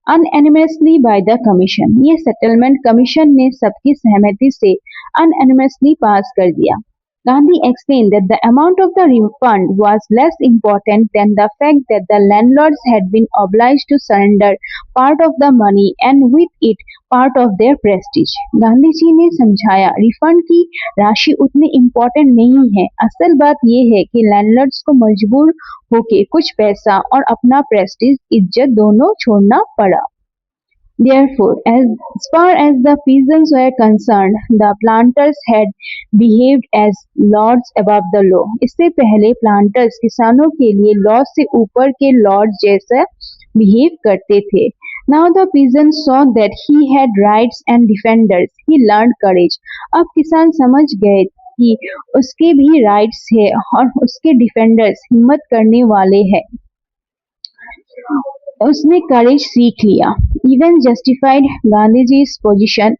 unanimously by the commission. ये सेटलमेंट कमीशन ने सबकी सहमति से unanimously पास कर दिया। Gandhi explained that the amount of the refund was less important than the fact that the landlords had been obliged to surrender part of the money and with it part of their prestige. Gandhi ji ने समझाया, रिफंड की राशि उतनी इम्पोर्टेंट नहीं है, असल बात ये है कि लैंडलॉर्ड्स को मजबूर होके कुछ पैसा और अपना प्रेस्टीज इज्जत दोनों छोड़ना पड़ा। Therefore, as far as the peasants were concerned, the planters had behaved as lords above the law. इससे पहले प्लांटर्स किसानों के लिए लॉ से ऊपर के लॉर्ड जैसा बिहेव करते थे। Now the peasants saw that he had rights and defenders. He learned courage. अब किसान समझ गए कि उसके भी राइट्स है और उसके डिफेंडर्स हिम्मत करने वाले हैं। उसने करेज सीख लिया। Event justified Gandhi ji position.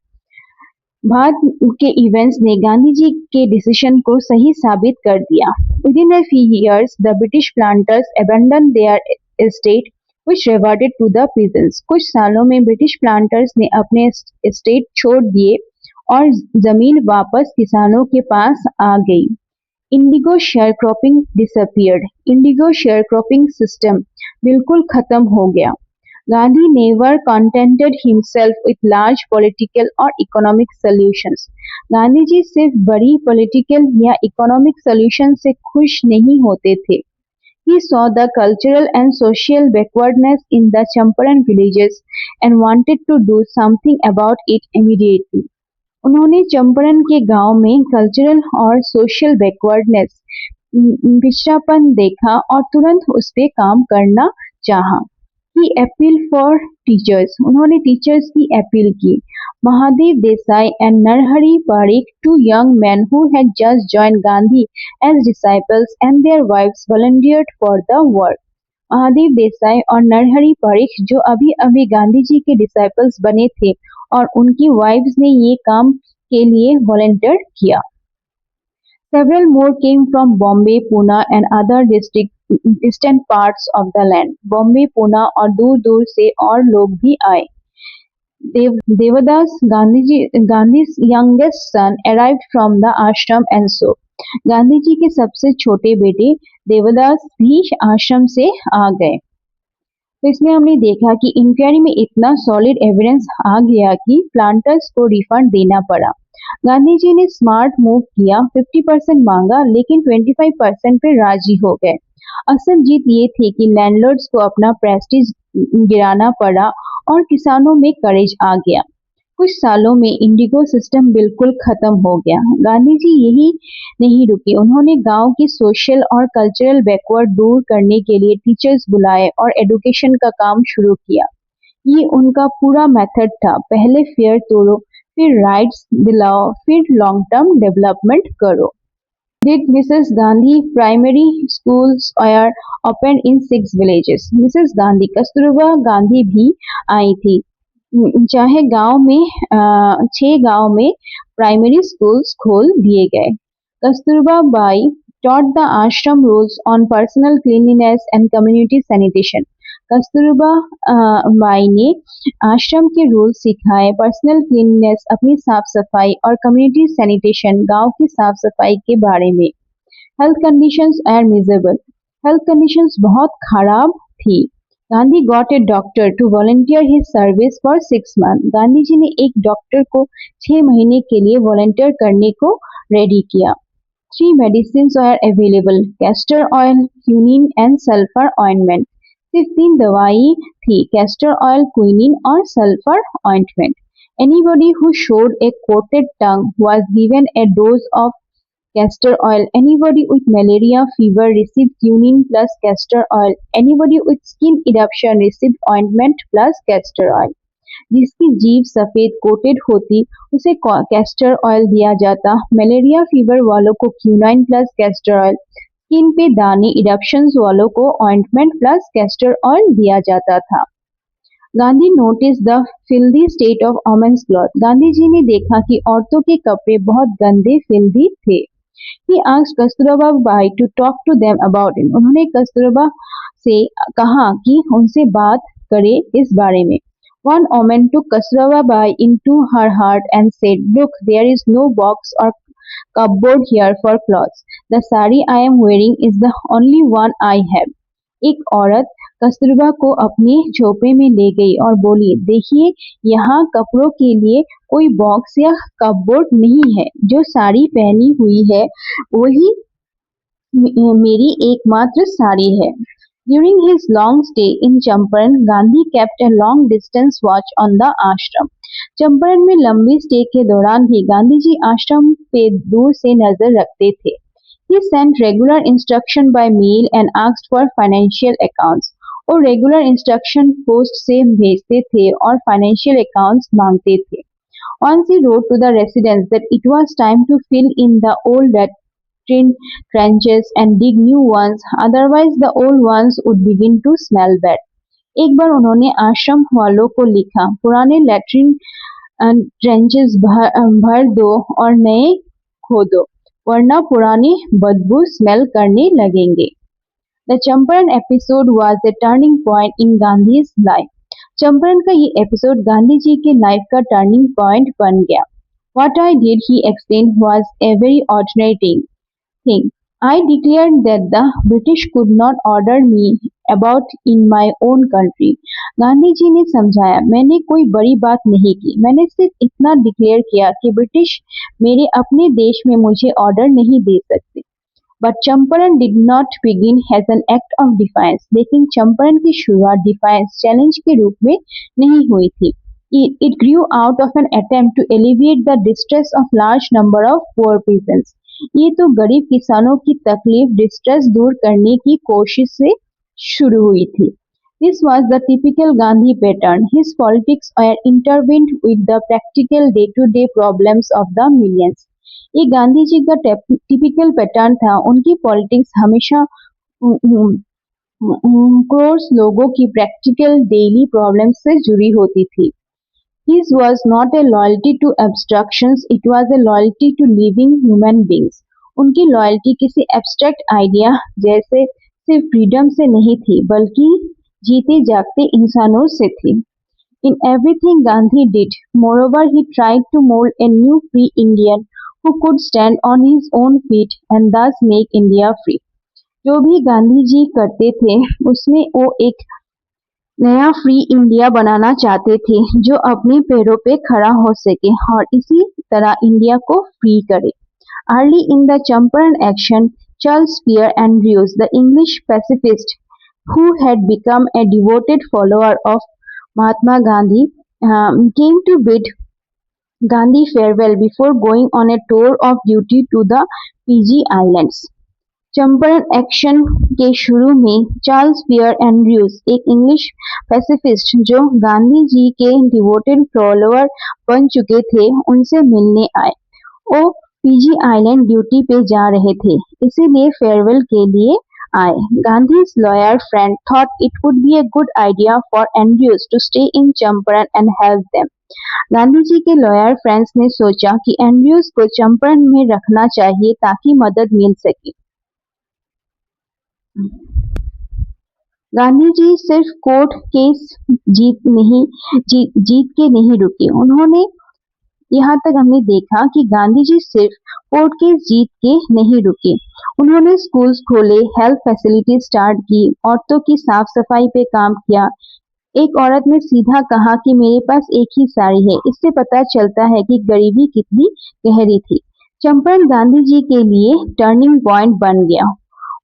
बाद के इवेंट्स ने गांधी जी के डिसीजन को सही साबित कर दिया। Within a few years, the British planters abandoned their estate, which reverted to the peasants. कुछ सालों में ब्रिटिश प्लांटर्स ने अपने एस्टेट छोड़ दिए और जमीन वापस किसानों के पास आ गई। Indigo share cropping disappeared. Indigo share cropping system बिल्कुल खत्म हो गया। Gandhi never contented himself with large political और इकोनॉमिक सॉल्यूशंस। गांधी जी सिर्फ बड़ी पॉलिटिकल या इकोनॉमिक सॉल्यूशन से खुश नहीं होते थे। He saw the cultural and social backwardness in the Champaran villages and wanted to do something about it immediately. उन्होंने चंपारण के गांव में कल्चरल और सोशल बैकवर्डनेस पिछड़ापन देखा और तुरंत उस पे काम करना चाहा। ही अपील फॉर टीचर्स, उन्होंने टीचर्स की अपील की। Mahadev Desai and Narhari Parikh, two young men who had just joined Gandhi as disciples, and their wives volunteered for the work. Mahadev Desai और नरहरि पारिक जो अभी अभी गांधी जी के डिसाइपल्स बने थे और उनकी वाइफ्स ने ये काम के लिए वॉलंटियर किया। Several more came from Bombay, Pune and other distant parts of the land. Bombay, Poona और दूर दूर से और लोग भी आए। Devdas Gandhi's youngest son arrived from the ashram and so. Gandhi ji के सबसे छोटे बेटे देवदास भी आश्रम से आ गए। तो इसमें हमने देखा कि इंक्वायरी में इतना सॉलिड एविडेंस आ गया कि प्लांटर्स को रिफंड देना पड़ा। गांधी जी ने स्मार्ट मूव किया, 50% मांगा लेकिन 25% पे राजी हो गए। असल जीत ये थी कि लैंडलॉर्ड्स को अपना प्रेस्टीज गिराना पड़ा और किसानों में करेज आ गया। कुछ सालों में इंडिगो सिस्टम बिल्कुल खत्म हो गया। गांधी जी यही नहीं रुके, उन्होंने गांव की सोशल और कल्चरल बैकवर्ड दूर करने के लिए टीचर्स बुलाए और एजुकेशन का काम शुरू किया। ये उनका पूरा मेथड था, पहले फेयर तोड़ो, फिर राइट्स दिलाओ, फिर लॉन्ग टर्म डेवलपमेंट करो। Did Mrs. Gandhi primary schools were opened in 6 villages. Mrs. Gandhi, Kasturba Gandhi भी आई थी। चाहे गांव में 6 गांव में प्राइमरी स्कूल्स खोल दिए गए। Kasturba by taught the ashram rules on personal cleanliness and community sanitation. Kasturba by ने आश्रम के रूल सिखाए, पर्सनल क्लीननेस अपनी साफ सफाई और कम्युनिटी सैनिटेशन गांव की साफ सफाई के बारे में। Health conditions are miserable, health conditions बहुत खराब थी। Gandhi got a doctor to volunteer his service for 6 months. Gandhi ji ने एक डॉक्टर को 6 महीने के लिए वॉलंटियर करने को रेडी किया। 3 medicines are available, castor oil, quinine and sulfur ointment. सिर्फ 3 दवाई थी, castor oil, quinine और sulfur ointment. Anybody who showed a coated tongue was given a dose of castor oil. Anybody with malaria fever received quinine plus castor oil. Anybody with skin eruption received ointment plus castor oil. जिसकी जीभ सफेद कोटेड होती उसे कैस्टर ऑयल दिया जाता। मलेरिया फीवर वालों को क्यूनाइन प्लस कैस्टर ऑयल, स्किन पे दाने इरप्शंस वालों को ऑइंटमेंट प्लस कैस्टर ऑयल दिया जाता था। Gandhi notice the filthy state of women's cloth. Gandhi ji ने देखा कि औरतों के कपड़े बहुत गंदे फिल्दी थे। He asked Kasturba by to talk to them about it. उन्होंने कस्तूरबा से कहा कि उनसे बात करे इस बारे में। One woman took Kasturba Bai into her heart and said, "Look, there is no box or cupboard here for clothes. The sari I am wearing is the only one I have." एक औरत कस्तूरबा को अपने झोपड़े में ले गई और बोली, देखिए यहाँ कपड़ों के लिए कोई बॉक्स या कपबोर्ड नहीं है, जो साड़ी पहनी हुई है वही मेरी एकमात्र साड़ी है। During his long stay in Champaran, Gandhi kept a long distance watch on the ashram. Champaran में लंबी स्टे के दौरान भी गांधी जी आश्रम पे दूर से नजर रखते थे। He sent regular instruction by mail and asked for financial accounts. और रेगुलर इंस्ट्रक्शन पोस्ट से भेजते थे और फाइनेंशियल अकाउंट्स मांगते थे। Once he wrote to the residents that it was time to fill in the old trenches and dig new ones, otherwise the old ones would begin to smell bad. एक बार उन्होंने आश्रम वालों को लिखा, पुराने लैट्रिन ट्रेंचेस भर दो और नए खोदो, वरना पुराने बदबू स्मेल करने लगेंगे। The Champaran episode was a turning point in Gandhi's life. Champaran का ये एपिसोड गांधी जी के लाइफ का टर्निंग पॉइंट बन गया। What I did, he explained, was a very ordinary thing. I declared that the British could not order me about in my own country. Gandhi ji ने समझाया, मैंने कोई बड़ी बात नहीं की, मैंने सिर्फ इतना डिक्लेयर किया कि ब्रिटिश मेरे अपने देश में मुझे ऑर्डर नहीं दे सकते। But Champaran did not begin as an act of defiance. लेकिन चंपारण की शुरुआत डिफाइंस चैलेंज के रूप में नहीं हुई थी। It grew out of an attempt to alleviate the distress of large number of poor peasants. ये तो गरीब किसानों की तकलीफ डिस्ट्रेस दूर करने की कोशिश से शुरू हुई थी। This was the typical Gandhi pattern. His politics were intertwined with the practical day-to-day problems of the millions. ये गांधी जी का टिपिकल पैटर्न था. उनकी पॉलिटिक्स हमेशा क्रोर्स लोगों की प्रैक्टिकल डेली प्रॉब्लम से जुड़ी होती थी. His was not a loyalty to abstractions, it was a loyalty to living human beings. उनकी लॉयल्टी किसी एब्स्ट्रैक्ट आइडिया जैसे सिर्फ फ्रीडम से नहीं थी, बल्कि जीते जागते इंसानों से थी. In everything Gandhi did, moreover, he tried to mold a new free Indian who could stand on his own feet and thus make India free. जो भी गांधी जी करते थे, उसमें वो एक नया फ्री इंडिया बनाना चाहते थे जो अपने पैरों पे खड़ा हो सके और इसी तरह इंडिया को फ्री करे. Early in the Champaran action, Charles Pierre Andrews, the English pacifist who had become a devoted follower of Mahatma Gandhi, came to bid Gandhi farewell before going on a tour of duty to the Fiji Islands. Champaran action के शुरू में चार्ल्स पियर एंड्रयूज, एक इंग्लिश पैसिफिस्ट जो गांधी जी के डिवोटेड फॉलोअर बन चुके थे, उनसे मिलने आए. वो फीजी आइलैंड ड्यूटी पे जा रहे थे, इसीलिए फेयरवेल के लिए आए. Gandhi's lawyer friend thought it would be a good idea for Andrews to stay in Champaran and help them. Gandhi ji के लॉयर फ्रेंड्स ने सोचा कि एंड्रयूज को चंपारण में रखना चाहिए ताकि मदद मिल सके. गांधी जी सिर्फ कोर्ट केस जीत के नहीं रुके. उन्होंने यहाँ तक हमने देखा कि गांधी जी सिर्फ कोर्ट केस जीत के नहीं रुके. उन्होंने स्कूल्स खोले, हेल्थ फैसिलिटी स्टार्ट की, औरतों की साफ सफाई पे काम किया. एक औरत ने सीधा कहा कि मेरे पास एक ही साड़ी है. इससे पता चलता है कि गरीबी कितनी गहरी थी. चंपारण गांधी जी के लिए टर्निंग पॉइंट बन गया.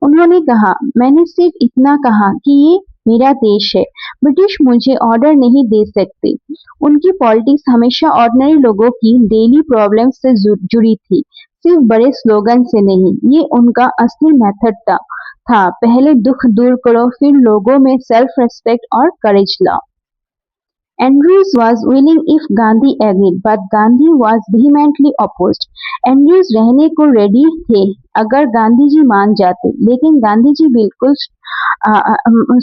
उन्होंने कहा, मैंने सिर्फ इतना कहा कि ये मेरा देश है, ब्रिटिश मुझे ऑर्डर नहीं दे सकते. उनकी पॉलिटिक्स हमेशा ऑर्डिनरी लोगों की डेली प्रॉब्लम से जुड़ी थी, सिर्फ बड़े स्लोगन से नहीं. ये उनका असली मेथड था. पहले दुख दूर करो, फिर लोगों में सेल्फ रेस्पेक्ट और करेज लाओ. Andrews was willing if Gandhi agreed, but Gandhi was vehemently opposed. Andrews रहने को रेडी थे अगर गांधी जी मान जाते, लेकिन गांधी जी बिल्कुल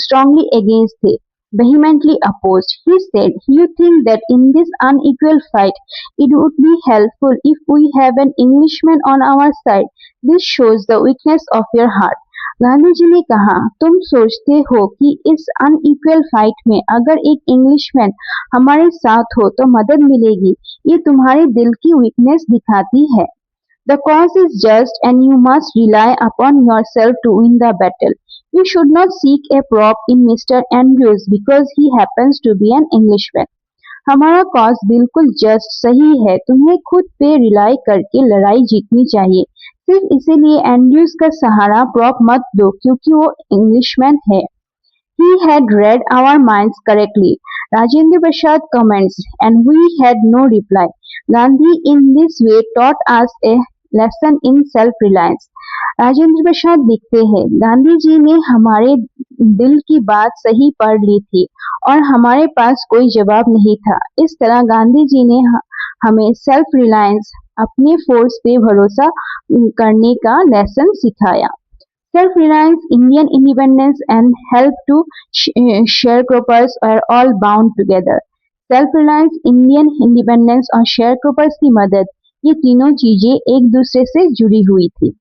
strongly against थे, vehemently opposed. He said, "You think that in this unequal fight, it would be helpful if we have an Englishman on our side. This shows the weakness of your heart." Gandhi ji ने कहा, तुम सोचते हो कि इस अनइक्वल फाइट में अगर एक इंग्लिशमैन हमारे साथ हो तो मदद मिलेगी. ये तुम्हारे दिल की वीकनेस दिखाती है. The cause is just and you must rely upon yourself to win the battle. You should not seek a prop in Mr. Andrews because he happens to be an Englishman. हमारा कॉज बिल्कुल जस्ट सही है. तुम्हें खुद पे रिलाई करके लड़ाई जीतनी चाहिए. सिर्फ इसीलिए एंड्रयूज का सहारा प्रॉप मत दो क्योंकि वो इंग्लिशमैन है. He had read our minds correctly. Rajendra Prasad comments, and we had no reply. Gandhi in this way taught us a lesson in self-reliance. Rajendra Prasad लिखते हैं, गांधी जी ने हमारे दिल की बात सही पढ़ ली थी और हमारे पास कोई जवाब नहीं था. इस तरह गांधी जी ने हमें सेल्फ रिलायंस, अपने फोर्स पे भरोसा करने का लेसन सिखाया. Self-reliance, Indian independence and help to sharecroppers are all bound together. Self-reliance, Indian independence और sharecroppers की मदद, ये तीनों चीजें एक दूसरे से जुड़ी हुई थी.